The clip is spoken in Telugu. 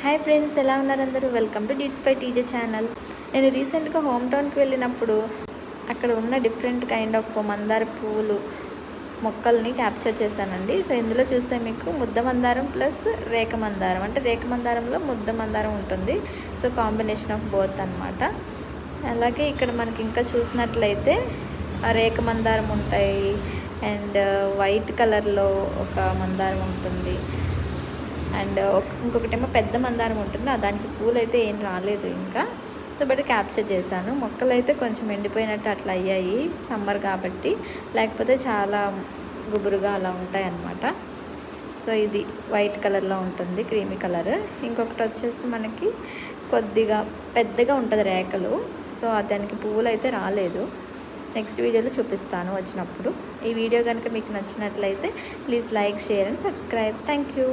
హాయ్ ఫ్రెండ్స్, ఎలా ఉన్నారు అందరూ? వెల్కమ్ టు డిట్స్ బై టీజే ఛానల్. నేను రీసెంట్గా హోమ్ టౌన్కి వెళ్ళినప్పుడు అక్కడ ఉన్న డిఫరెంట్ కైండ్ ఆఫ్ మందార పువ్వులు మొక్కల్ని క్యాప్చర్ చేశానండి. సో ఇందులో చూస్తే మీకు ముద్ద మందారం ప్లస్ రేఖ మందారం, అంటే రేఖ మందారంలో ముద్ద మందారం ఉంటుంది. సో కాంబినేషన్ ఆఫ్ బోత్ అనమాట. అలాగే ఇక్కడ మనకి ఇంకా చూసినట్లయితే రేఖ మందారం ఉంటాయి అండ్ వైట్ కలర్లో ఒక మందారం ఉంటుంది అండ్ ఇంకొకటేమో పెద్ద మందారం ఉంటుంది. దానికి పూలు అయితే ఏం రాలేదు ఇంకా. సో బట్ క్యాప్చర్ చేశాను. మొక్కలు అయితే కొంచెం ఎండిపోయినట్టు అట్లా అయ్యాయి సమ్మర్ కాబట్టి, లేకపోతే చాలా గుబురుగా అలా ఉంటాయి అన్నమాట. సో ఇది వైట్ కలర్లో ఉంటుంది, క్రీమీ కలర్. ఇంకొకటి వచ్చేసి మనకి కొద్దిగా పెద్దగా ఉంటుంది రేఖలు. సో దానికి పువ్వులు అయితే రాలేదు. నెక్స్ట్ వీడియోలో చూపిస్తాను వచ్చినప్పుడు. ఈ వీడియో కనుక మీకు నచ్చినట్లయితే please like, share and subscribe. Thank you.